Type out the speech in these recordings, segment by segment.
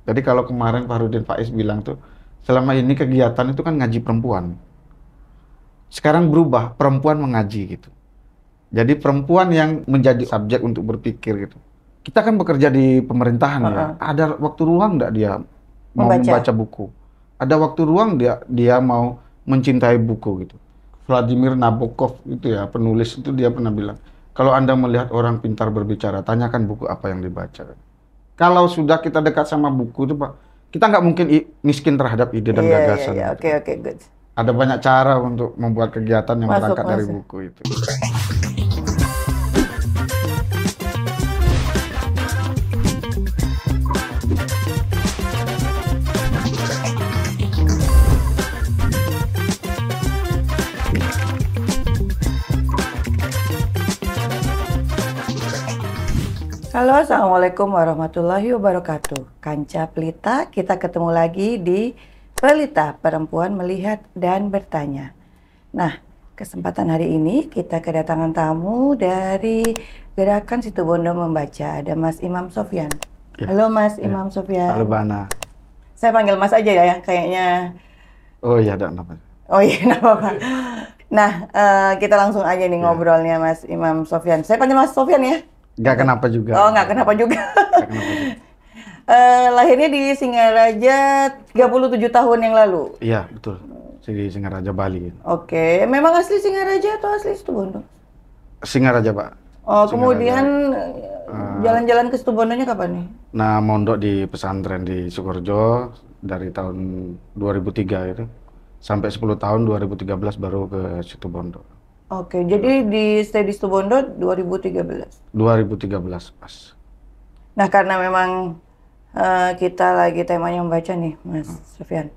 Jadi kalau kemarin Fahrudin Faiz bilang tuh, selama ini kegiatan itu kan ngaji perempuan. Sekarang berubah, perempuan mengaji gitu. Jadi perempuan yang menjadi subjek untuk berpikir gitu. Kita kan bekerja di pemerintahan ya. Heeh. Ada waktu ruang nggak dia mau Membaca. membaca buku? Ada waktu ruang dia mau mencintai buku gitu. Vladimir Nabokov itu ya, penulis itu dia pernah bilang, kalau Anda melihat orang pintar berbicara, tanyakan buku apa yang dibaca. Kalau sudah kita dekat sama buku itu, Pak, kita nggak mungkin miskin terhadap ide dan Iya, iya, iya. gagasan gitu. Oke, oke, good. Ada banyak cara untuk membuat kegiatan yang Masuk, berangkat dari masuk. buku itu. Halo, Assalamualaikum warahmatullahi wabarakatuh. Kanca Pelita, kita ketemu lagi di Pelita, Perempuan Melihat dan Bertanya. Nah, kesempatan hari ini kita kedatangan tamu dari Gerakan Situbondo Membaca. Ada Mas Imam Sofyan. Ya, Halo Mas ya. Imam Sofyan. Halo Bana. Saya panggil Mas aja ya, kayaknya. Oh iya, ada apa? Oh iya, nggak apa-apa. Nah, kita langsung aja nih Ya. ngobrolnya Mas Imam Sofyan. Saya panggil Mas Sofyan ya? Nggak kenapa juga. Oh, nggak kenapa juga. Nggak kenapa juga. Lahirnya di Singaraja 37 tahun yang lalu. Iya, betul. Di Singaraja, Bali. Oke, memang asli Singaraja atau asli Situbondo? Singaraja, Pak. Oh, Singaraja. kemudian jalan-jalan ke Situbondonya kapan nih? Nah, mondok di pesantren di Sukorejo dari tahun 2003 itu. Sampai 10 tahun 2013 baru ke Situbondo. Oke, jadi di stay di Situbondo 2013. 2013 pas. Nah, karena memang kita lagi temanya membaca nih, Mas Sofyan.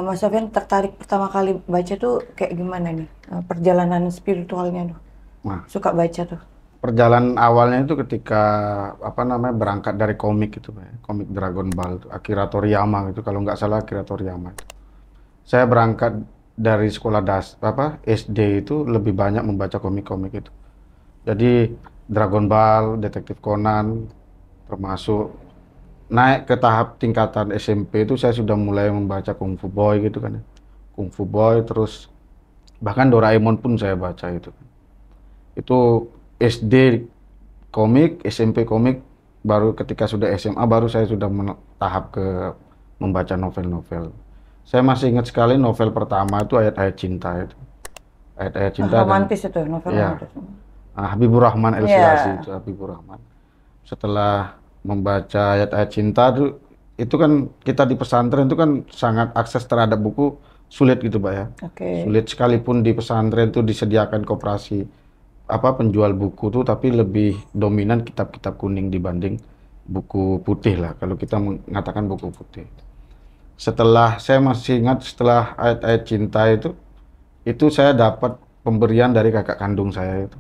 Mas Sofyan tertarik pertama kali baca tuh kayak gimana nih? Perjalanan spiritualnya tuh. Nah, Suka baca tuh. perjalanan awalnya itu ketika berangkat dari komik itu, Pak, ya. Komik Dragon Ball itu, Akira Toriyama gitu, kalau nggak salah Akira Toriyama itu. Saya berangkat dari sekolah SD itu lebih banyak membaca komik-komik itu. Jadi Dragon Ball, Detektif Conan, termasuk naik ke tahap tingkatan SMP itu saya sudah mulai membaca Kung Fu Boy gitu kan ya. Kung Fu Boy, terus bahkan Doraemon pun saya baca itu. Itu SD komik, SMP komik, baru ketika sudah SMA baru saya sudah tahap ke membaca novel-novel. Saya masih ingat sekali novel pertama itu Ayat-Ayat Cinta itu. Ayat-Ayat Cinta dan Romantis itu, novel ya, romantis. Habibur Rahman El Silasi Iya. itu, Habibur Rahman. Setelah membaca Ayat-Ayat Cinta itu kan kita di pesantren itu kan sangat akses terhadap buku sulit gitu, Pak ya. Oke. Sulit sekalipun di pesantren itu disediakan koperasi penjual buku tuh, tapi lebih dominan kitab-kitab kuning dibanding buku putih lah, kalau kita mengatakan buku putih. Setelah saya masih ingat setelah Ayat-Ayat Cinta itu saya dapat pemberian dari kakak kandung saya itu.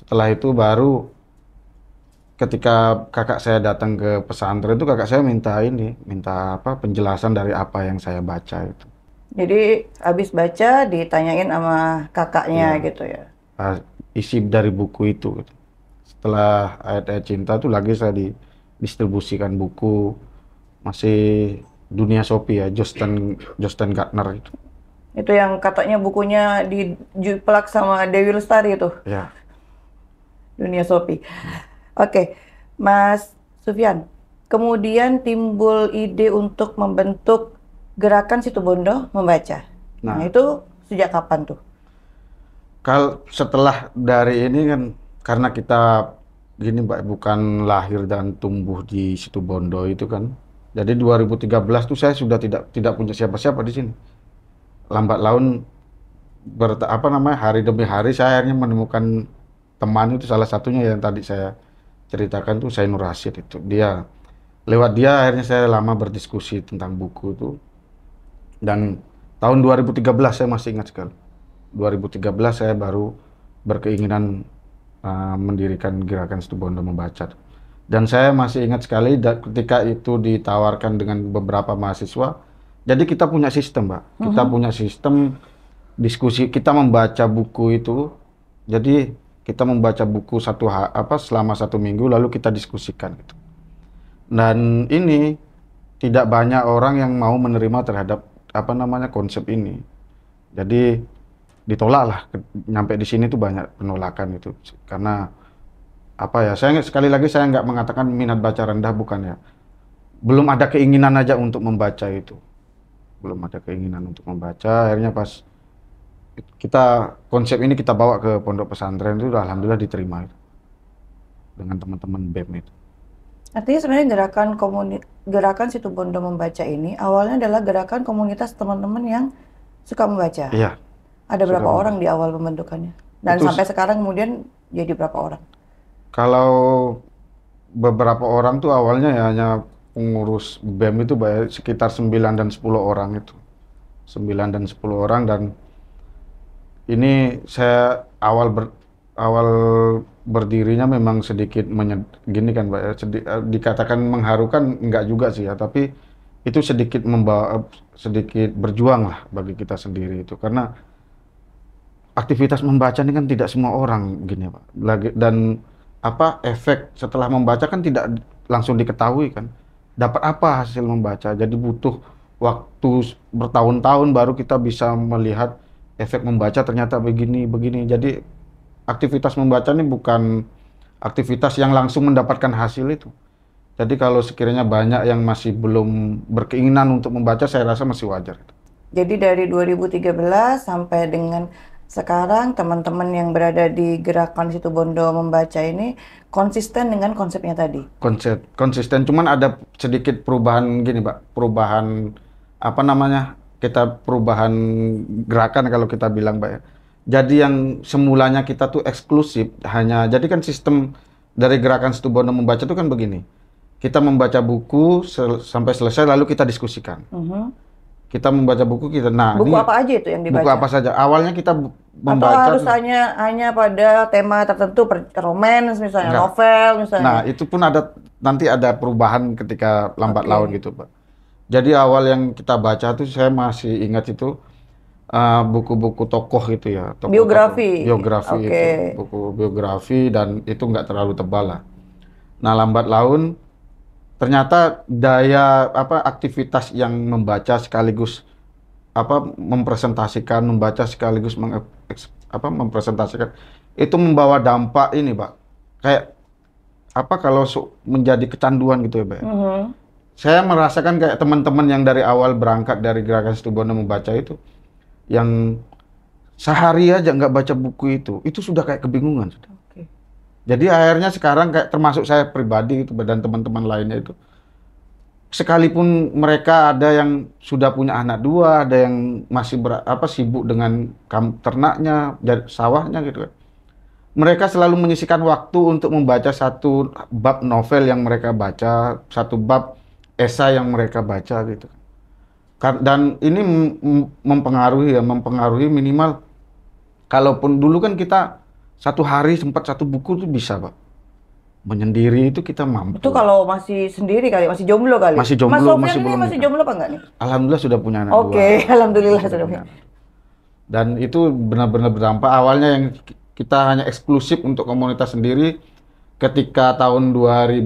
Setelah itu baru ketika kakak saya datang ke pesantren itu kakak saya minta penjelasan dari apa yang saya baca itu. Jadi habis baca ditanyain sama kakaknya Iya. gitu ya. Isi dari buku itu gitu. Setelah Ayat-Ayat Cinta itu lagi saya distribusikan buku masih Dunia Sophie ya, Josten Gardner itu. Itu yang katanya bukunya dijuplak sama Dewi Lestari itu, Ya. Dunia Sopi. Oke, Mas Sufyan. Kemudian timbul ide untuk membentuk Gerakan Situbondo Membaca. Nah, Nah, itu sejak kapan tuh? kalau setelah dari ini kan karena kita gini Mbak, bukan lahir dan tumbuh di Situbondo itu kan. Jadi 2013 tuh saya sudah tidak punya siapa-siapa di sini. Lambat laun hari demi hari saya akhirnya menemukan teman itu, salah satunya yang tadi saya ceritakan tuh Sainur Rasyid itu. Lewat dia akhirnya saya lama berdiskusi tentang buku itu. Dan tahun 2013 saya masih ingat sekali. 2013 saya baru berkeinginan mendirikan Gerakan Situbondo Membaca. Dan saya masih ingat sekali ketika itu ditawarkan dengan beberapa mahasiswa. Jadi kita punya sistem, Mbak. Kita punya sistem diskusi, kita membaca buku itu. Jadi kita membaca buku selama 1 minggu lalu kita diskusikan gitu. Dan ini tidak banyak orang yang mau menerima terhadap apa namanya konsep ini. Jadi ditolak lah. Nyampe di sini tuh banyak penolakan itu karena apa ya? Sekali lagi saya nggak mengatakan minat baca rendah, bukan ya. Belum ada keinginan aja untuk membaca itu. Belum ada keinginan untuk membaca. Akhirnya pas kita konsep ini kita bawa ke pondok pesantren itu alhamdulillah diterima itu, dengan teman-teman BEM itu. Artinya sebenarnya gerakan Situbondo membaca ini awalnya adalah gerakan komunitas teman-teman yang suka membaca. Iya, Ada suka berapa membaca. orang di awal pembentukannya? Dan Itu sampai sekarang kemudian jadi berapa orang? kalau beberapa orang tuh awalnya ya hanya pengurus BEM itu sekitar 9 dan 10 orang itu. 9 dan 10 orang, dan ini saya awal berdirinya memang sedikit gini kan Mbak ya, dikatakan mengharukan enggak juga sih ya, tapi itu sedikit sedikit berjuang lah bagi kita sendiri itu, karena aktivitas membaca ini kan tidak semua orang gini Pak. Dan apa efek setelah membaca kan tidak langsung diketahui kan. Dapat apa hasil membaca. Jadi butuh waktu bertahun-tahun baru kita bisa melihat efek membaca ternyata begini. Jadi aktivitas membaca ini bukan aktivitas yang langsung mendapatkan hasil itu. Jadi kalau sekiranya banyak yang masih belum berkeinginan untuk membaca, saya rasa masih wajar. Jadi dari 2013 sampai dengan sekarang teman-teman yang berada di gerakan Situbondo membaca ini konsisten dengan konsepnya tadi. Konsisten, cuman ada sedikit perubahan gini, Pak. Perubahan apa namanya? Perubahan gerakan kalau kita bilang, Pak ya. Jadi yang semulanya kita tuh eksklusif jadi kan sistem dari gerakan Situbondo membaca itu kan begini. Kita membaca buku sampai selesai lalu kita diskusikan. Kita membaca buku buku apa aja itu yang dibaca? Buku apa saja. Awalnya kita membaca. Atau harus hanya pada tema tertentu, romance misalnya, enggak. novel misalnya. Nah, itu pun nanti ada perubahan ketika lambat laun gitu, Pak. Jadi awal yang kita baca tuh saya masih ingat itu buku-buku tokoh gitu ya. Biografi. Biografi itu. Buku biografi, dan itu nggak terlalu tebal lah. Nah, lambat laun ternyata aktivitas yang membaca sekaligus mempresentasikan, membaca sekaligus mempresentasikan itu membawa dampak ini, Pak. Kayak kalau menjadi kecanduan gitu ya, Pak. Saya merasakan kayak teman-teman yang dari awal berangkat dari gerakan Situbondo membaca itu, yang sehari aja nggak baca buku itu sudah kayak kebingungan. Jadi akhirnya sekarang kayak termasuk saya pribadi itu dan teman-teman lainnya itu, sekalipun mereka ada yang sudah punya anak 2, ada yang masih sibuk dengan ternaknya, sawahnya gitu kan. Mereka selalu menyisihkan waktu untuk membaca satu bab novel yang mereka baca, satu bab esai yang mereka baca gitu. Dan ini mempengaruhi minimal, kalaupun dulu kan kita satu hari sempat satu buku tuh bisa, Pak. Menyendiri itu kita mampu. Itu kalau masih sendiri kali, masih jomblo kali. Masih jomblo, Mas Sofyan masih ini belum masih nikah. jomblo apa enggak nih? Alhamdulillah sudah punya anak 2. Oke, alhamdulillah sudah punya. Dan itu benar-benar berdampak. Awalnya yang kita hanya eksklusif untuk komunitas sendiri, ketika tahun 2015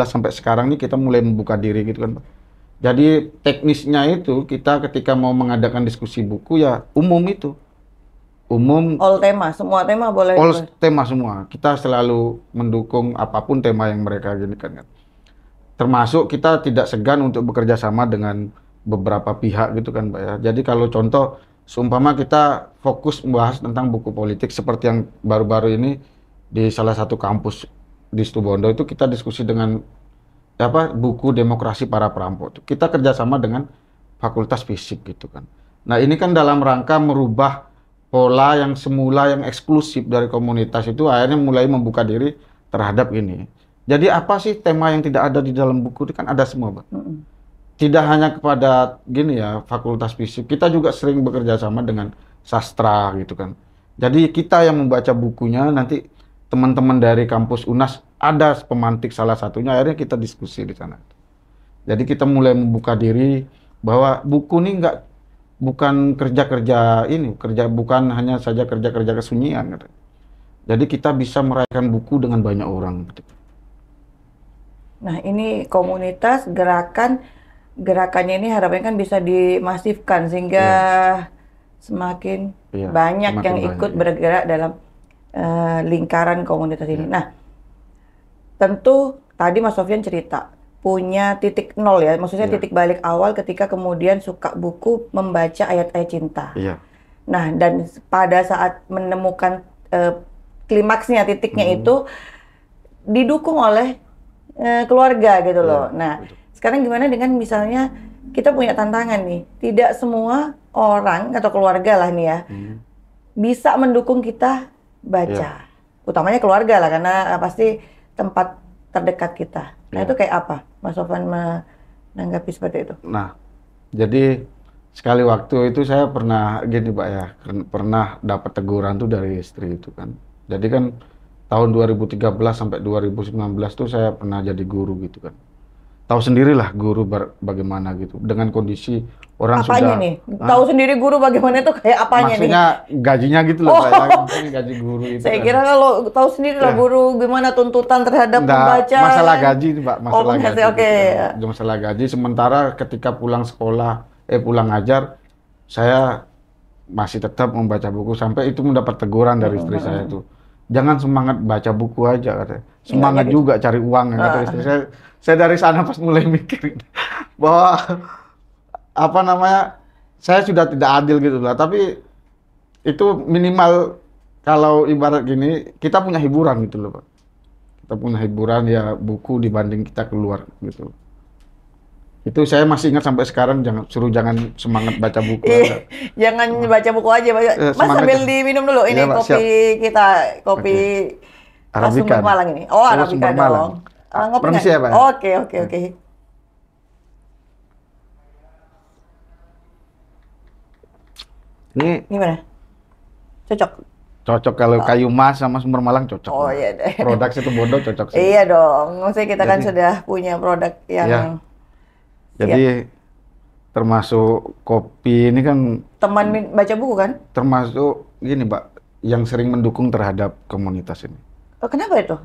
sampai sekarang nih kita mulai membuka diri gitu kan, Pak. Jadi teknisnya itu kita ketika mau mengadakan diskusi buku ya umum. All tema, semua tema boleh. All tema semua. Kita selalu mendukung apapun tema yang mereka gini kan. Termasuk kita tidak segan untuk bekerja sama dengan beberapa pihak gitu kan, Pak ya. Jadi kalau contoh, seumpama kita fokus membahas tentang buku politik seperti yang baru-baru ini di salah satu kampus di Situbondo itu kita diskusi dengan buku Demokrasi Para Perampok. Kita kerjasama dengan Fakultas Fisik gitu kan. Nah ini kan dalam rangka merubah pola yang semula yang eksklusif dari komunitas itu akhirnya mulai membuka diri terhadap ini. Jadi apa sih tema yang tidak ada di dalam buku itu kan ada semua, Pak. Tidak hanya kepada Fakultas Fisik, kita juga sering bekerja sama dengan sastra gitu kan. Jadi kita yang membaca bukunya, nanti teman-teman dari kampus UNAS ada pemantik salah satunya, akhirnya kita diskusi di sana. Jadi kita mulai membuka diri bahwa buku ini bukan bukan hanya saja kerja kesunyian gitu. Jadi kita bisa meraihkan buku dengan banyak orang gitu. Nah, ini komunitas gerakannya ini harapannya kan bisa dimasifkan sehingga Iya, semakin iya, banyak yang semakin banyak ikut ya. bergerak dalam lingkaran komunitas ini. Iya, Nah, tentu tadi Mas Sofyan cerita punya titik nol ya, maksudnya iya, titik balik awal ketika kemudian suka buku membaca ayat-ayat cinta. iya. Nah, dan pada saat menemukan klimaksnya, titiknya Hmm, itu didukung oleh keluarga gitu iya, loh. Nah, betul. sekarang gimana dengan misalnya kita punya tantangan nih, tidak semua orang atau keluarga lah nih ya Hmm, bisa mendukung kita iya, baca, utamanya keluarga lah karena pasti tempat terdekat kita. Nah, itu iya. kayak apa, Mas Sofan menanggapi seperti itu? Nah, jadi sekali waktu itu saya pernah gini Pak ya, pernah dapat teguran tuh dari istri itu kan. Jadi kan tahun 2013 sampai 2019 tuh saya pernah jadi guru gitu kan. Tahu sendirilah guru bagaimana gitu. Dengan kondisi orang Apanya sudah, nih? Tahu Hah? sendiri guru bagaimana itu kayak apanya nih? Maksudnya gajinya gitu loh Pak ya, Oh, maksudnya gaji guru itu saya kan. kira kalau tahu sendiri lah Ya, guru gimana tuntutan terhadap enggak pembaca. masalah gaji nih Pak, Oh, masalah menghasil, gaji oke. gitu kan. Masalah gaji sementara ketika pulang sekolah, pulang ngajar, saya masih tetap membaca buku sampai itu mendapat teguran dari istri saya tuh. Jangan semangat baca buku aja katanya. Bilangnya Semangat gitu. juga cari uang ya kata istri Ah, saya. Saya dari sana pas mulai mikir bahwa apa namanya saya sudah tidak adil gitu lah. Tapi itu minimal kalau ibarat gini kita punya hiburan gitu loh Pak. Kita punya hiburan ya buku dibanding kita keluar gitu. Itu saya masih ingat sampai sekarang jangan semangat baca buku Ih, aja. jangan baca buku aja, Mas. Mas Semangat sambil ya. diminum dulu Iya ini Pak, kopi siap. kita, kopi Oke. khas Sumber Arabica nih. Malang ini. Oh, Oh, Arabica Sumber Malang. dong. Ngopi nggak Permisi nih? ya, Pak ya. Oke, oke, Ya. oke. Ini Gimana? Cocok? cocok kalau kayu mas sama Sumber Malang cocok Oh lah. iya deh. Produk situ Bondo cocok sih. Iya dong. Maksudnya kita kan Jadi, sudah punya produk ya, yang siap. jadi termasuk kopi ini kan Teman baca buku kan? termasuk gini, Pak, yang sering mendukung terhadap komunitas ini. Oh, kenapa itu?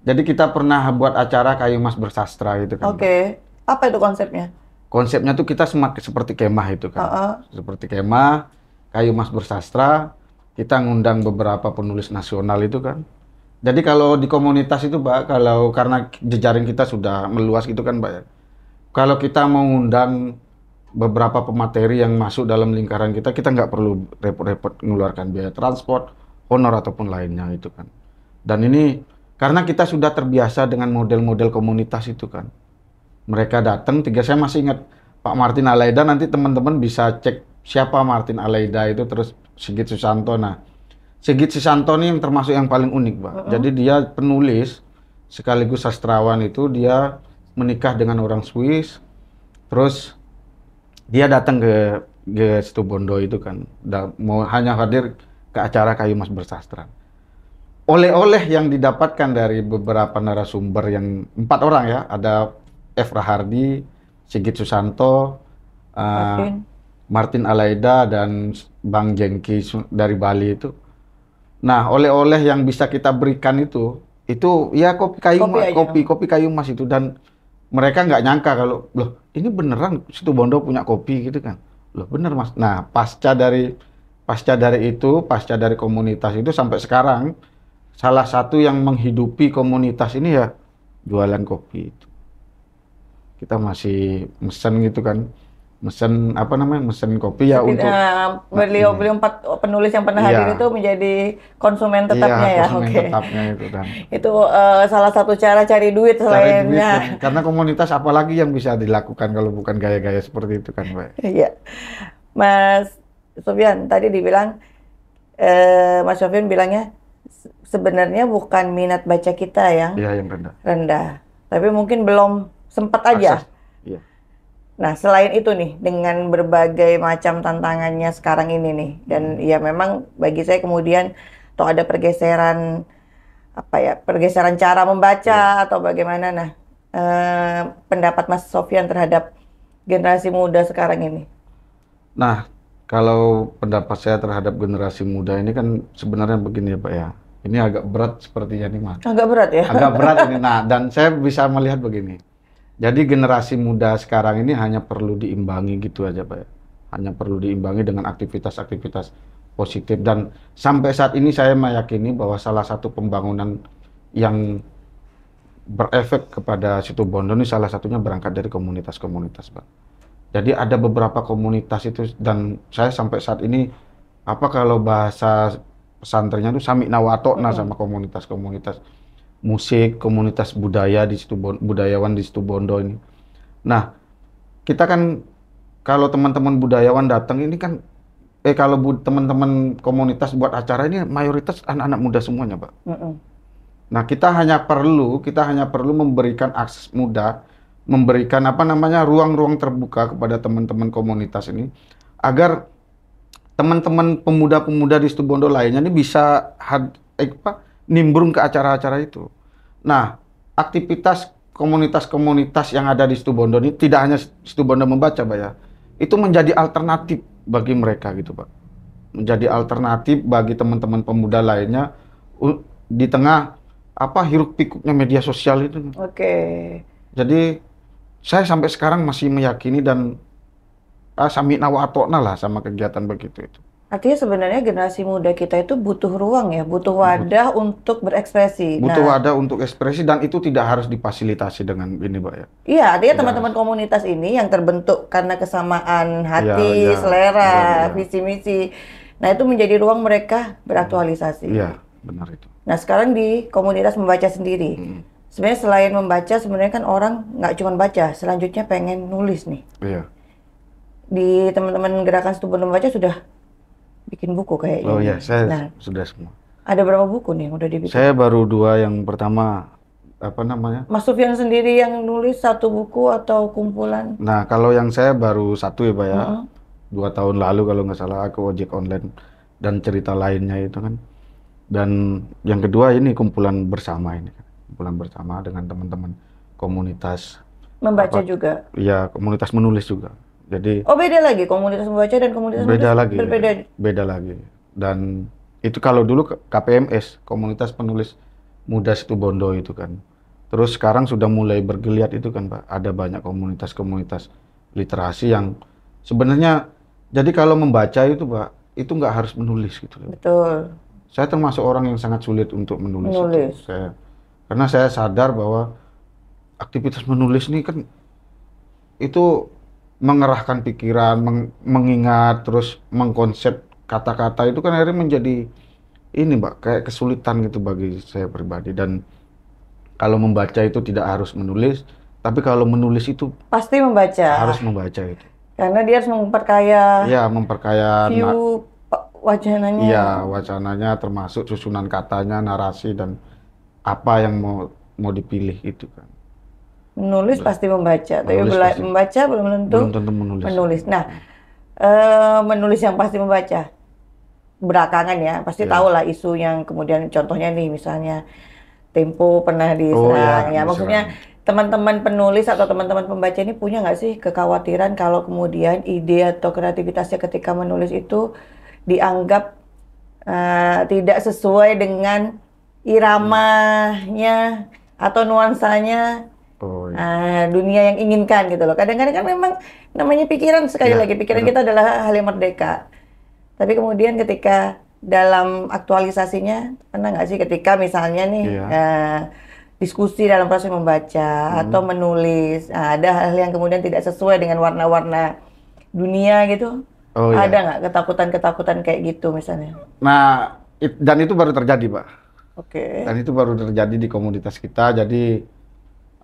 Jadi kita pernah buat acara kayu mas bersastra itu kan, Pak. Oke. Apa itu konsepnya? Konsepnya tuh kita semakin seperti kemah itu kan. Heeh. Seperti kemah, kayu mas bersastra, kita ngundang beberapa penulis nasional itu kan. Jadi kalau di komunitas itu Pak, kalau karena jejaring kita sudah meluas gitu kan Pak ya. Kalau kita mau ngundang beberapa pemateri yang masuk dalam lingkaran kita, kita nggak perlu repot-repot mengeluarkan biaya transport, honor ataupun lainnya itu kan. Dan ini karena kita sudah terbiasa dengan model-model komunitas itu kan. Mereka datang, saya masih ingat Pak Martin Alaida, nanti teman-teman bisa cek siapa Martin Alaida itu, terus Sigit Susanto. Nah, Sigit Susanto ini yang termasuk yang paling unik, Pak. Jadi dia penulis sekaligus sastrawan itu, dia menikah dengan orang Swiss, terus dia datang ke Situ Bondo itu kan, mau hanya hadir ke acara Kayu Mas Bersastra. Oleh-oleh yang didapatkan dari beberapa narasumber yang 4 orang ya, ada F. Rahardi, Sigit Susanto, eh, Martin. Martin Alaida, dan Bang Jengki dari Bali itu. Nah, oleh-oleh yang bisa kita berikan itu ya kopi kayu Kopi aja. kopi kayu mas itu, dan mereka nggak nyangka kalau loh ini beneran Situ Bondo punya kopi gitu kan. Loh bener mas. Nah, pasca dari komunitas itu sampai sekarang salah satu yang menghidupi komunitas ini ya jualan kopi itu. Kita masih mesen gitu kan. Mesen apa namanya? Mesen kopi ya untuk Beliau-beliau 4 penulis yang pernah iya. hadir itu menjadi konsumen Iya, tetapnya ya. konsumen Oke. tetapnya itu dan Itu salah satu cara cari duit cari duit selainnya. kan. Karena komunitas apalagi yang bisa dilakukan kalau bukan gaya-gaya seperti itu kan, Pak. Iya. Mas Sofyan tadi dibilang, Mas Sofyan bilangnya sebenarnya bukan minat baca kita yang Iya, yang rendah. rendah, tapi mungkin belum sempat aja. Akses. Iya. Nah, selain itu nih, dengan berbagai macam tantangannya sekarang ini nih, dan ya memang bagi saya kemudian atau ada pergeseran apa ya, pergeseran cara membaca atau bagaimana. Nah, pendapat Mas Sofyan terhadap generasi muda sekarang ini. Nah, kalau pendapat saya terhadap generasi muda ini kan sebenarnya begini ya, Pak ya. Ini agak berat sepertinya nih, Mas. Agak berat ya? Agak berat ini. Nah, dan saya bisa melihat begini. Jadi generasi muda sekarang ini hanya perlu diimbangi gitu aja, Pak, ya. Hanya perlu diimbangi dengan aktivitas-aktivitas positif. Dan sampai saat ini saya meyakini bahwa salah satu pembangunan yang berefek kepada situ Bondo ini salah satunya berangkat dari komunitas-komunitas, Pak. Jadi ada beberapa komunitas itu, dan saya sampai saat ini, apa kalau bahasa pesantrennya itu sami nawatokna sama komunitas-komunitas musik, komunitas budaya di situ budayawan di situ Bondo ini. Nah, kita kan kalau teman-teman budayawan datang ini kan, kalau teman-teman komunitas buat acara ini mayoritas anak-anak muda semuanya, Pak. Nah, kita hanya perlu memberikan akses mudah, memberikan apa namanya ruang-ruang terbuka kepada teman-teman komunitas ini, agar teman-teman pemuda-pemuda di Situbondo lainnya ini bisa nimbrung ke acara-acara itu. Nah, aktivitas komunitas-komunitas yang ada di Situbondo ini tidak hanya Situbondo Membaca, Pak, ya. Itu menjadi alternatif bagi mereka gitu, Pak. Menjadi alternatif bagi teman-teman pemuda lainnya di tengah hiruk pikuknya media sosial itu. Oke. Jadi saya sampai sekarang masih meyakini dan sami nawatokna lah sama kegiatan begitu itu. Artinya sebenarnya generasi muda kita itu butuh ruang ya, butuh wadah untuk berekspresi. Butuh wadah untuk ekspresi, dan itu tidak harus difasilitasi dengan ini, Pak, ya. Iya, artinya teman-teman komunitas ini yang terbentuk karena kesamaan hati, Iya, selera, iya. visi misi. Nah, itu menjadi ruang mereka beraktualisasi. Iya, benar itu. Nah, sekarang di komunitas membaca sendiri. Sebenarnya selain membaca, sebenarnya kan orang nggak cuma baca, selanjutnya pengen nulis nih. Iya. Di teman-teman gerakan Situbondo Membaca sudah bikin buku kayaknya. Oh iya, saya Nah, sudah semua. ada berapa buku nih yang udah dibikin? Saya baru 2, yang pertama apa namanya? Mas Sufyan sendiri yang nulis 1 buku atau kumpulan? Nah, kalau yang saya baru 1 ya, Pak, ya. 2 tahun lalu kalau nggak salah, aku ojek online dan cerita lainnya itu kan. Dan yang kedua ini kumpulan bersama ini kan. Kumpulan bersama dengan teman-teman komunitas Membaca juga? Iya, komunitas menulis juga. Jadi Oh, beda lagi komunitas membaca dan komunitas beda menulis lagi. berbeda. Beda lagi. Dan itu kalau dulu KPMS, Komunitas Penulis Muda Situbondo itu kan. Terus sekarang sudah mulai bergeliat itu kan, Pak. Ada banyak komunitas-komunitas literasi yang sebenarnya, jadi kalau membaca itu, Pak, itu nggak harus menulis gitu loh. Betul. Saya termasuk orang yang sangat sulit untuk menulis. Menulis. Karena saya sadar bahwa aktivitas menulis ini kan itu mengerahkan pikiran, mengingat, terus mengkonsep kata-kata itu kan akhirnya menjadi ini, Mbak, kayak kesulitan gitu bagi saya pribadi. Dan kalau membaca itu tidak harus menulis, tapi kalau menulis itu Pasti membaca. harus membaca itu. Karena dia harus memperkaya Iya, memperkaya view wacananya. Iya, wacananya, termasuk susunan katanya, narasi, dan apa yang mau dipilih itu kan. Menulis pasti membaca, tapi Menulis pasti. membaca belum tentu Belum tentu menulis. Nah, menulis yang pasti membaca. Belakangan ya, pasti Iya. tahu lah isu yang kemudian contohnya nih misalnya Tempo pernah Oh diserang iya, ya. Maksudnya teman-teman penulis atau teman-teman pembaca ini punya nggak sih kekhawatiran kalau kemudian ide atau kreativitasnya ketika menulis itu dianggap tidak sesuai dengan iramanya atau nuansanya Oh iya. dunia yang inginkan gitu loh. Kadang-kadang kan memang namanya pikiran, sekali Iya, lagi pikiran kita adalah hal yang merdeka. Tapi kemudian ketika dalam aktualisasinya, pernah nggak sih ketika misalnya nih diskusi dalam proses membaca atau menulis, ada hal yang kemudian tidak sesuai dengan warna-warna dunia gitu? Oh iya. Ada nggak ketakutan-ketakutan kayak gitu misalnya? Nah, dan itu baru terjadi, Pak. Oke. Dan itu baru terjadi di komunitas kita. Jadi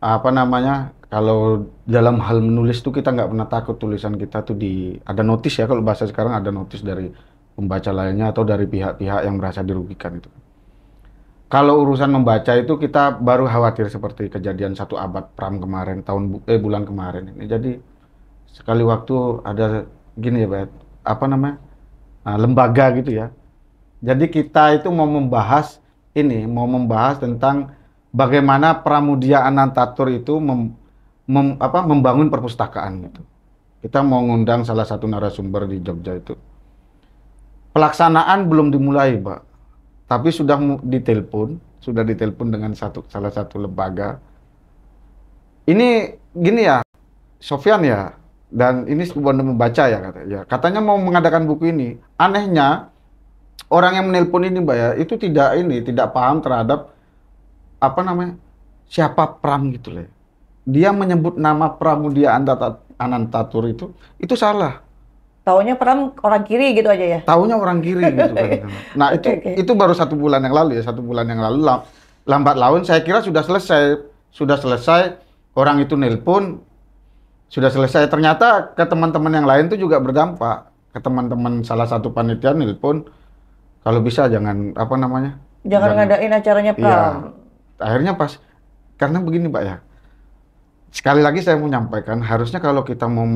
apa namanya, kalau dalam hal menulis tuh kita nggak pernah takut tulisan kita tuh ada notis ya, kalau bahasa sekarang ada notis dari pembaca lainnya atau dari pihak-pihak yang merasa dirugikan itu. Kalau urusan membaca itu kita baru khawatir seperti kejadian 1 abad Pram kemarin, bulan kemarin ini. Jadi sekali waktu ada gini ya, Pak, apa namanya, lembaga gitu ya. Jadi kita itu mau membahas tentang bagaimana Pramudia Anantatur itu membangun perpustakaan gitu. Kita mau ngundang salah satu narasumber di Jogja itu. Pelaksanaan belum dimulai, Pak. tapi sudah ditelepon dengan salah satu lembaga. Ini gini ya, Sofyan ya, dan ini Situbondo membaca ya katanya. Ya, katanya mau mengadakan buku ini. Anehnya orang yang menelpon ini Mbak ya, itu tidak paham terhadap apa namanya siapa Pram gitu loh. Dia menyebut nama Pramudia Anantatur itu salah. Taunya Pram orang kiri gitu aja ya? Taunya orang kiri gitu kan. Nah itu baru 1 bulan yang lalu ya, 1 bulan yang lalu lambat laun saya kira sudah selesai orang itu nelpon sudah selesai. Ternyata ke teman-teman yang lain itu juga berdampak. Ke teman-teman salah satu panitia nelpon kalau bisa jangan apa namanya Jangan ngadain acaranya iya. Pram. Akhirnya karena begini Pak ya. Sekali lagi saya mau menyampaikan harusnya kalau kita mau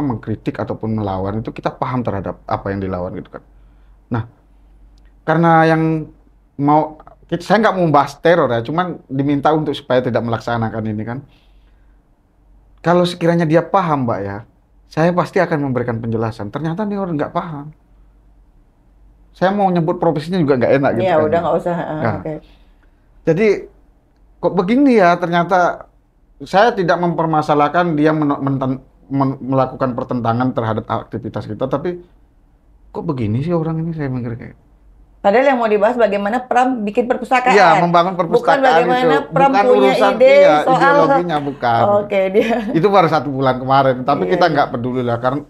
mengkritik ataupun melawan itu kita paham terhadap apa yang dilawan gitu kan. Nah, karena yang saya nggak mau membahas teror ya, cuman diminta untuk supaya tidak melaksanakan ini kan. Kalau sekiranya dia paham Mbak ya, saya pasti akan memberikan penjelasan. Ternyata dia orang nggak paham. Saya mau nyebut profesinya juga nggak enak gitu Iya, kan. udah nggak usah. Nah, Oke. jadi kok begini ya, ternyata saya tidak mempermasalahkan dia melakukan pertentangan terhadap aktivitas kita, tapi kok begini sih orang ini, saya mikir kayak. Padahal yang mau dibahas bagaimana Pram bikin perpustakaan. Iya, membangun Bukan perpustakaan bagaimana itu. Pram Bukan punya urusan ide soal ideologinya, bukan. Oke, dia. Itu baru 1 bulan kemarin, tapi Iya, kita iya. nggak peduli lah, karena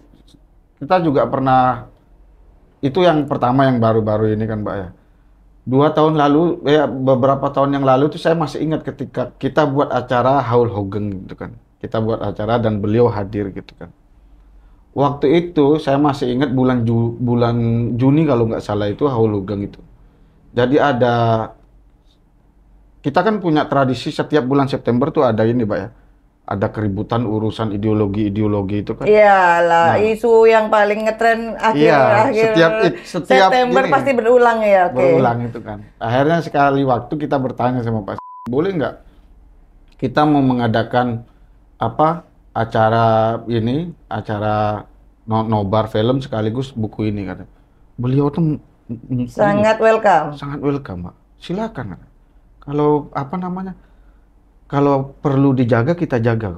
kita juga pernah, itu yang pertama yang baru-baru ini kan Mbak ya. 2 tahun lalu, beberapa tahun yang lalu itu saya masih ingat ketika kita buat acara Haul Hogeng gitu kan. Kita buat acara dan beliau hadir gitu kan. Waktu itu saya masih ingat bulan Juni kalau nggak salah itu Haul Hogeng itu. Jadi kita kan punya tradisi setiap bulan September tuh ada ini Mbak ya. Ada keributan urusan ideologi itu kan. Iyalah, Nah, isu yang paling ngetren iya, akhir setiap September gini, pasti berulang ya, oke. berulang itu kan. Akhirnya sekali waktu kita bertanya sama Pak, boleh nggak kita mau mengadakan apa acara nobar film sekaligus buku ini kan. Beliau tuh Sangat welcome. sangat welcome Pak. Silakan. Kalau apa namanya? Kalau perlu dijaga kita jaga.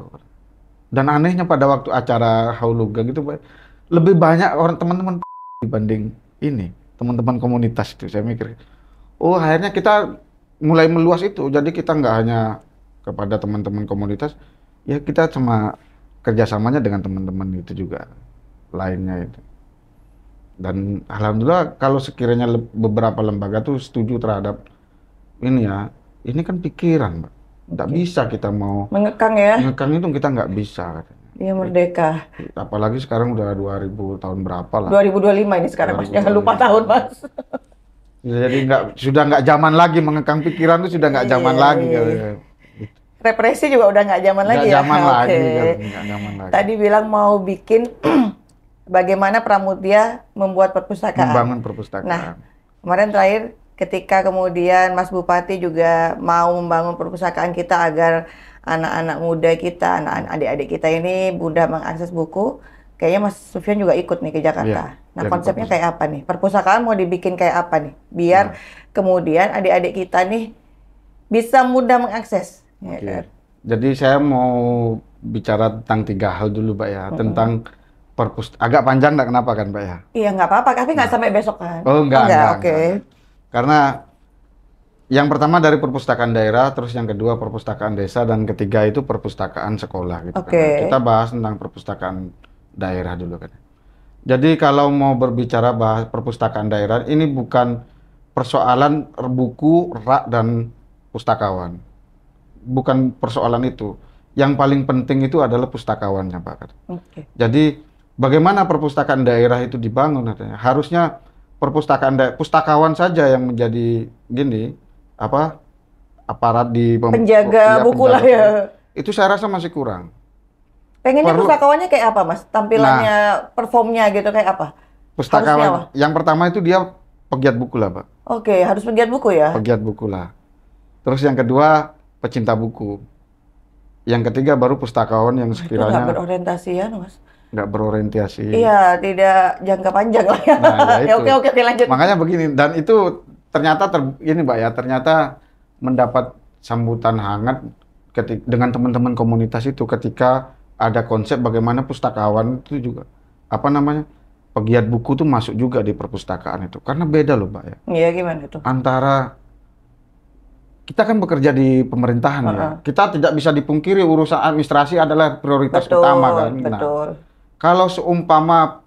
Dan anehnya pada waktu acara Hauluga gitu Pak, lebih banyak orang teman-teman dibanding ini teman-teman komunitas itu. Saya mikir, oh akhirnya kita mulai meluas itu. Jadi kita nggak hanya kepada teman-teman komunitas, ya kita cuma kerjasamanya dengan teman-teman itu juga lainnya itu. Dan alhamdulillah kalau sekiranya beberapa lembaga tuh setuju terhadap ini ya, ini kan pikiran, Mbak. Nggak bisa kita mau Mengekang ya, ngekang itu kita nggak bisa katanya. dia merdeka. Apalagi sekarang udah 2000 tahun berapa lah. 2025 ini sekarang Mas, jangan lupa tahun Mas. Jadi sudah nggak zaman lagi mengekang pikiran itu sudah nggak zaman Iya, lagi. iya. Katanya. Represi juga udah nggak zaman lagi Nggak ya. zaman lagi, Oke. nggak zaman lagi. Tadi bilang mau bikin bagaimana Pramudia membuat perpustakaan. Membangun perpustakaan. Nah, kemarin terakhir ketika kemudian Mas Bupati juga mau membangun perpustakaan kita agar anak-anak muda kita, anak-anak adik-adik kita ini mudah mengakses buku, kayaknya Mas Sufyan juga ikut nih ke Jakarta. Iya, Nah, jadi konsepnya kayak apa nih? Perpustakaan mau dibikin kayak apa nih? Biar kemudian adik-adik kita nih bisa mudah mengakses. Ya Oke. kan? Jadi saya mau bicara tentang 3 hal dulu, Mbak ya. Tentang agak panjang, nggak kenapa kan, Mbak ya? Iya, nggak apa-apa, tapi nggak sampai besok kan? Oh, enggak, Oke. enggak. Karena yang pertama dari perpustakaan daerah, terus yang kedua perpustakaan desa, dan ketiga itu perpustakaan sekolah gitu Oke. kan. Kita bahas tentang perpustakaan daerah dulu kan. Jadi kalau mau berbicara bahas perpustakaan daerah, ini bukan persoalan buku, rak, dan pustakawan. Bukan persoalan itu. Yang paling penting itu adalah pustakawannya, Pak. Oke. Jadi bagaimana perpustakaan daerah itu dibangun katanya? Harusnya pustakawan saja yang menjadi aparat di Penjaga buku lah ya. Itu saya rasa masih kurang. Pengennya Perlu- pustakawannya kayak apa, Mas? Tampilannya, performnya gitu kayak apa? Harusnya Pustakawan apa? yang pertama itu dia pegiat buku lah, Pak. Oke, harus pegiat buku ya. Pegiat buku lah. Terus yang kedua pecinta buku. Yang ketiga baru pustakawan yang Itu nggak sekiranya berorientasi ya, Mas? nggak berorientasi. Iya, tidak jangka panjang lah ya. Nah, ya Ya, itu. oke, lanjut. Makanya begini, dan itu ternyata ini Mbak ya, ternyata mendapat sambutan hangat dengan teman-teman komunitas itu ketika ada konsep bagaimana pustakawan itu juga apa namanya pegiat buku tuh masuk juga di perpustakaan itu karena beda loh Mbak ya Iya, gimana tuh? antara kita kan bekerja di pemerintahan ya, Heeh. kita tidak bisa dipungkiri urusan administrasi adalah prioritas Betul, utama kan. Nah, betul. kalau seumpama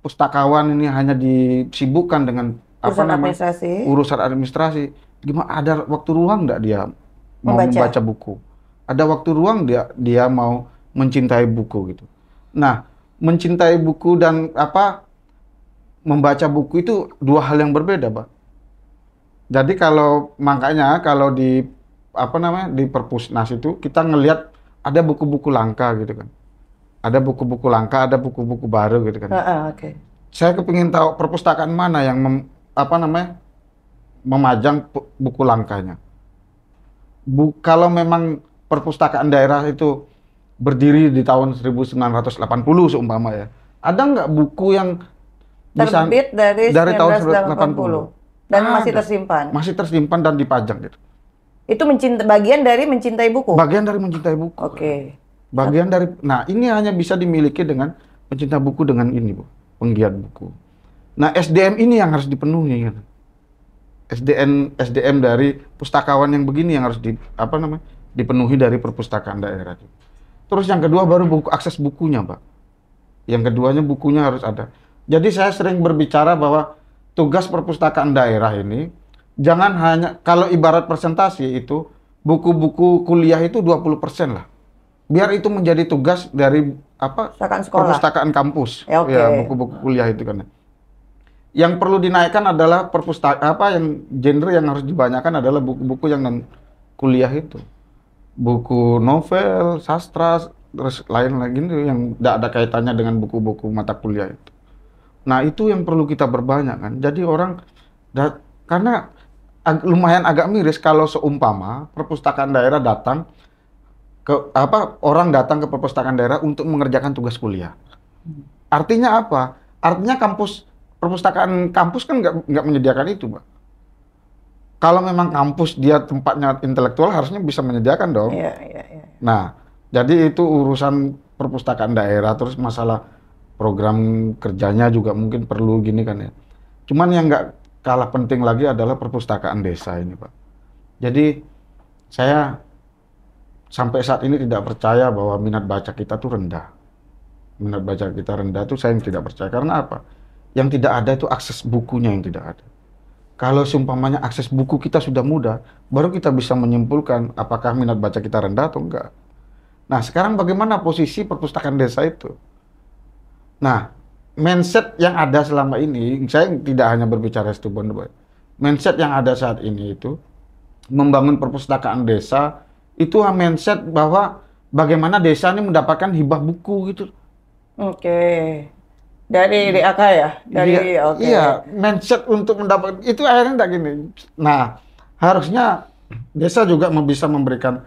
pustakawan ini hanya disibukkan dengan apa Urusan namanya administrasi, urusan administrasi, gimana ada waktu ruang nggak dia mau membaca. membaca buku? Ada waktu ruang dia mau mencintai buku gitu. Nah, mencintai buku dan apa membaca buku itu dua hal yang berbeda, Pak. Jadi makanya kalau di apa namanya di Perpusnas itu kita ngelihat ada buku-buku langka gitu kan. Ada buku-buku langka, ada buku-buku baru gitu kan. Heeh, oke. Saya kepingin tahu perpustakaan mana yang apa namanya memajang buku langkanya. Kalau memang perpustakaan daerah itu berdiri di tahun 1980 seumpama ya, ada nggak buku yang bisa Terbit dari tahun 1980 dan masih Ada. tersimpan. Masih tersimpan dan dipajang gitu. Itu bagian dari mencintai buku. Bagian dari mencintai buku. Oke. Bagian dari, nah ini hanya bisa dimiliki dengan pencinta buku dengan ini, Bu, penggiat buku. Nah SDM ini yang harus dipenuhi kan. SDM dari pustakawan yang begini yang harus dipenuhi dari perpustakaan daerah. Terus yang kedua baru akses bukunya, Pak. Yang keduanya bukunya harus ada. Jadi saya sering berbicara bahwa tugas perpustakaan daerah ini jangan hanya kalau ibarat presentasi itu buku-buku kuliah itu 20% lah. Biar itu menjadi tugas dari Perpustakaan sekolah. perpustakaan kampus. Ya, oke. Ya, buku-buku kuliah itu kan. Yang perlu dinaikkan adalah yang genre yang harus dibanyakan adalah buku-buku yang non kuliah itu. Buku novel, sastra, terus lain lagi itu yang tidak ada kaitannya dengan buku-buku mata kuliah itu. Nah, itu yang perlu kita perbanyak kan. Jadi karena lumayan agak miris kalau seumpama perpustakaan daerah datang orang datang ke perpustakaan daerah untuk mengerjakan tugas kuliah. Artinya apa? Artinya perpustakaan kampus kan nggak menyediakan itu, Mbak. Kalau memang kampus dia tempatnya intelektual harusnya bisa menyediakan dong. Iya, iya, iya. Nah, jadi itu urusan perpustakaan daerah, terus masalah program kerjanya juga mungkin perlu gini kan ya. Cuman yang nggak kalah penting lagi adalah perpustakaan desa ini, Pak. Jadi saya sampai saat ini tidak percaya bahwa minat baca kita tuh rendah. Minat baca kita rendah itu saya tidak percaya. Karena apa? Yang tidak ada itu akses bukunya yang tidak ada. Kalau seumpamanya akses buku kita sudah mudah, baru kita bisa menyimpulkan apakah minat baca kita rendah atau enggak. Nah, sekarang bagaimana posisi perpustakaan desa itu? Nah, mindset yang ada selama ini, saya tidak hanya berbicara Situbondo, mindset yang ada saat ini itu, membangun perpustakaan desa, itu mindset bahwa bagaimana desa ini mendapatkan hibah buku gitu. Oke. Dari DAK ya? Oke. Iya, mindset untuk mendapat, itu akhirnya enggak gini. Nah, harusnya desa juga bisa memberikan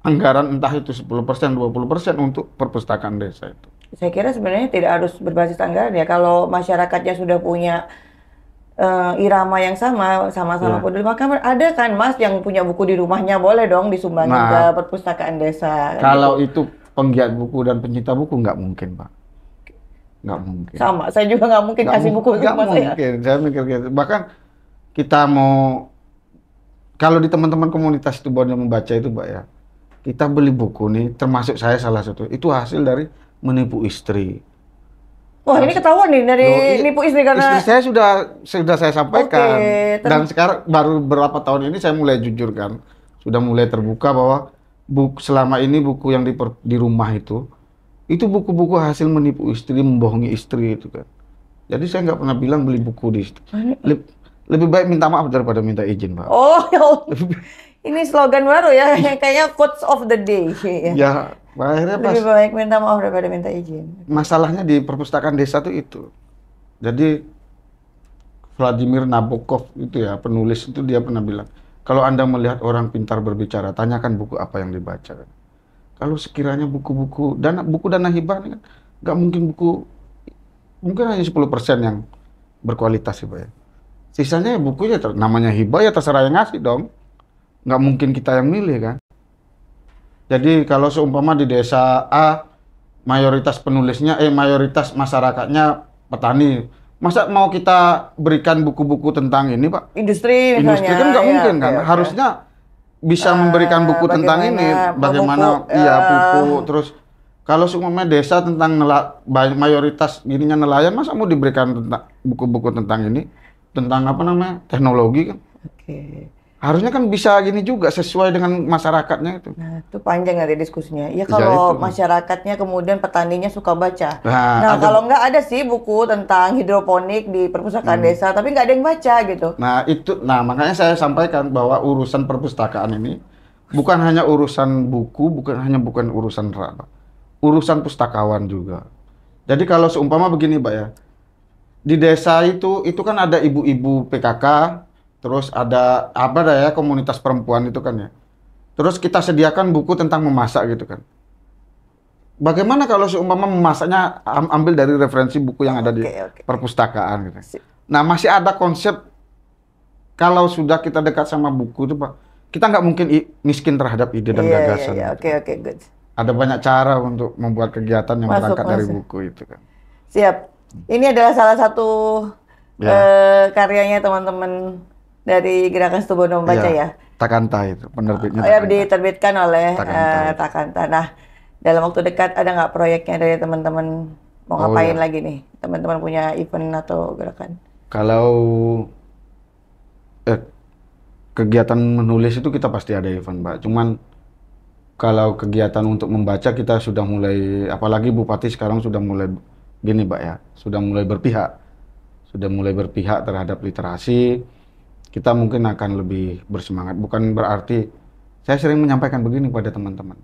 anggaran entah itu 10%, 20% untuk perpustakaan desa itu. Saya kira sebenarnya tidak harus berbasis anggaran ya. Kalau masyarakatnya sudah punya irama yang sama-sama peduli, maka ada kan Mas yang punya buku di rumahnya, boleh dong disumbangin ke perpustakaan desa. Kalau itu penggiat buku dan pencinta buku nggak mungkin, Pak. Nggak mungkin. Sama, saya juga nggak mungkin kasih buku ke rumah saya. Mungkin, saya mikir gitu. Bahkan kita kalau di teman-teman komunitas itu yang membaca itu, Pak ya, kita beli buku nih, termasuk saya salah satu, itu hasil dari menipu istri. Wah, ini ketahuan nih dari nipu istri karena istri saya sudah saya sampaikan. Dan Oke, sekarang baru beberapa tahun ini saya mulai jujur kan. Sudah mulai terbuka bahwa selama ini buku yang di rumah itu buku-buku hasil menipu istri, membohongi istri itu kan. Jadi saya nggak pernah bilang beli buku di situ. Lebih baik minta maaf daripada minta izin, Pak. Oh, ini slogan baru ya, kayaknya quotes of the day. Ya, akhirnya Lebih baik minta maaf daripada minta izin. Masalahnya di perpustakaan desa itu. Jadi Vladimir Nabokov itu ya, penulis itu dia pernah bilang, kalau Anda melihat orang pintar berbicara, tanyakan buku apa yang dibaca. Kalau sekiranya buku dana hibah ini kan nggak mungkin mungkin hanya 10% yang berkualitas sih, Pak ya. Sisanya ya bukunya, namanya hibah ya terserah yang ngasih dong. Nggak mungkin kita yang milih kan. Jadi kalau seumpama di desa A, mayoritas masyarakatnya petani. Masa mau kita berikan buku-buku tentang ini, Pak? Industri Industri misalnya. kan nggak Ya, mungkin oke, kan. oke. Harusnya bisa memberikan buku tentang ini. Bagaimana, iya pupuk. Terus kalau seumpama desa tentang mayoritas ininya nelayan, masa mau diberikan tentang buku-buku tentang ini? Tentang apa namanya? Teknologi kan? Oke. Harusnya kan bisa gini juga sesuai dengan masyarakatnya itu. Nah, itu panjang nanti diskusinya. Ya Ya, kalau itu. masyarakatnya kemudian petaninya suka baca. Nah, Nah, kalau nggak ada sih buku tentang hidroponik di perpustakaan desa, tapi nggak ada yang baca gitu. Nah makanya saya sampaikan bahwa urusan perpustakaan ini bukan hanya urusan buku, bukan urusan urusan pustakawan juga. Jadi kalau seumpama begini, Mbak ya, di desa itu kan ada ibu-ibu PKK, terus ada apa ya komunitas perempuan itu kan ya. Terus kita sediakan buku tentang memasak gitu kan. Bagaimana kalau seumpama memasaknya ambil dari referensi buku yang ada di perpustakaan gitu. Nah masih ada konsep kalau sudah kita dekat sama buku itu Pak, kita nggak mungkin miskin terhadap ide dan gagasan. Iya, gitu. oke, good. Ada banyak cara untuk membuat kegiatan yang berangkat dari buku itu kan. Siap. Ini adalah salah satu karyanya teman-teman dari Gerakan Situbondo Membaca ya. Takanta itu penerbitnya. Ya, diterbitkan oleh Takanta. Nah, dalam waktu dekat ada nggak proyeknya dari teman-teman mau ngapain lagi nih? Teman-teman punya event atau gerakan? Kalau kegiatan menulis itu kita pasti ada event, Mbak. Cuman kalau kegiatan untuk membaca kita sudah mulai, apalagi Bupati sekarang sudah mulai gini, Mbak ya, sudah mulai berpihak terhadap literasi. Kita mungkin akan lebih bersemangat. Bukan berarti saya sering menyampaikan begini pada teman-teman,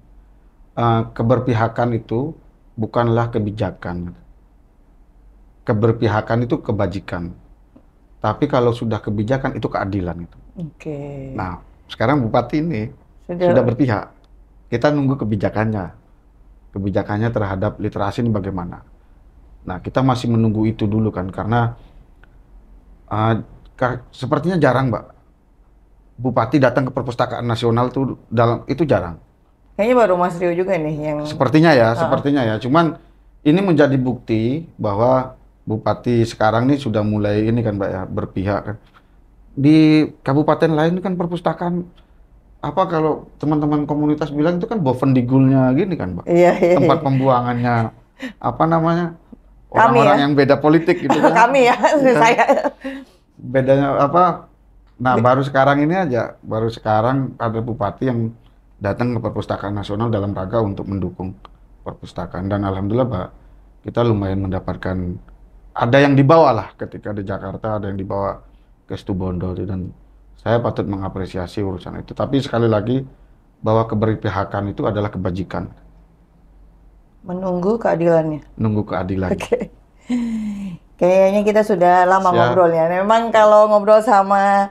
keberpihakan itu bukanlah kebijakan, keberpihakan itu kebajikan. Tapi kalau sudah kebijakan itu keadilan itu. Oke. Nah, sekarang Bupati ini sudah berpihak. Kita nunggu kebijakannya. Kebijakannya terhadap literasi ini bagaimana. Nah, kita masih menunggu itu dulu kan, karena sepertinya jarang, Mbak. Bupati datang ke Perpustakaan Nasional itu jarang. Kayaknya baru Mas Rio juga nih yang... Sepertinya ya. Cuman ini menjadi bukti bahwa Bupati sekarang nih sudah mulai ini kan, Mbak ya, berpihak kan. Di kabupaten lain kan perpustakaan kalau teman-teman komunitas bilang itu kan bovendigulnya gini kan, Mbak. Iya. Tempat pembuangannya orang-orang yang beda politik gitu kan. Kami ya, saya. Bedanya apa? Nah, baru sekarang ada bupati yang datang ke Perpustakaan Nasional dalam rangka untuk mendukung perpustakaan, dan alhamdulillah, Pak, kita lumayan mendapatkan, ada yang dibawa lah ketika di Jakarta, ada yang dibawa ke Situbondo, dan saya patut mengapresiasi urusan itu. Tapi sekali lagi, bahwa keberpihakan itu adalah kebajikan. Menunggu keadilannya. Nunggu keadilan. Oke. Kayaknya kita sudah lama ngobrolnya. Memang kalau ngobrol sama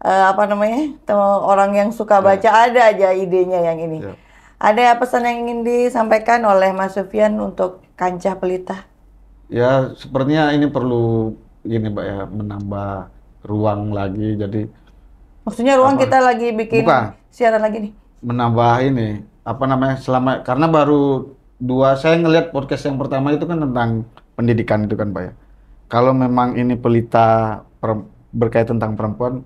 orang yang suka baca, ada aja idenya yang ini. Ada pesan yang ingin disampaikan oleh Mas Sufyan untuk Kancah Pelita? Ya, sepertinya ini perlu ini, Mbak ya, menambah ruang lagi. Jadi maksudnya ruang kita lagi bikin siaran lagi nih. Menambah ini, karena baru saya ngelihat podcast yang pertama itu kan tentang pendidikan itu kan, Pak ya. Kalau memang ini Pelita berkaitan tentang perempuan,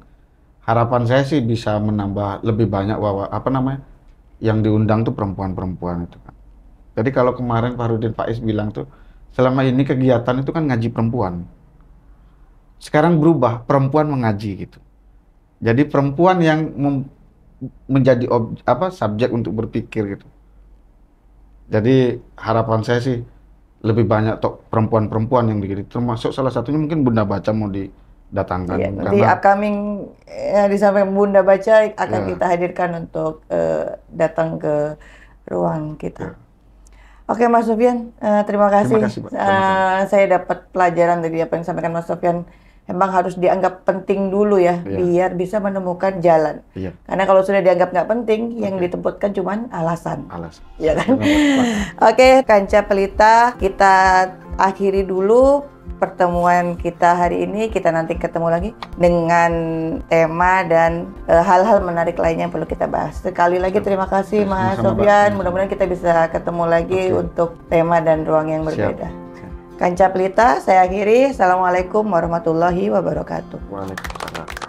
harapan saya sih bisa menambah lebih banyak yang diundang tuh perempuan-perempuan itu kan. Jadi kalau kemarin Pak Rudin Faiz bilang tuh, selama ini kegiatan itu kan ngaji perempuan. Sekarang berubah, perempuan mengaji gitu. Jadi perempuan yang menjadi subjek untuk berpikir gitu. Jadi harapan saya sih lebih banyak perempuan-perempuan yang begini. Termasuk salah satunya mungkin Bunda Baca mau didatangkan. Iya, nanti upcoming di samping Bunda Baca akan kita hadirkan untuk datang ke ruang kita. Oke, Mas Sufyan, terima kasih. Saya dapat pelajaran dari apa yang disampaikan Mas Sufyan. Memang harus dianggap penting dulu ya, biar bisa menemukan jalan. Karena kalau sudah dianggap nggak penting, yang ditempatkan cuma alasan. Ya kan? Oke, Kancah Pelita, kita akhiri dulu pertemuan kita hari ini. Kita nanti ketemu lagi dengan tema dan hal-hal menarik lainnya yang perlu kita bahas. Sekali lagi terima kasih Mas Sama-sama, Sofyan. Mbak. Mudah-mudahan kita bisa ketemu lagi untuk tema dan ruang yang berbeda. Siap. Kanca Pelita, saya akhiri. Assalamualaikum warahmatullahi wabarakatuh. Waalaikumsalam.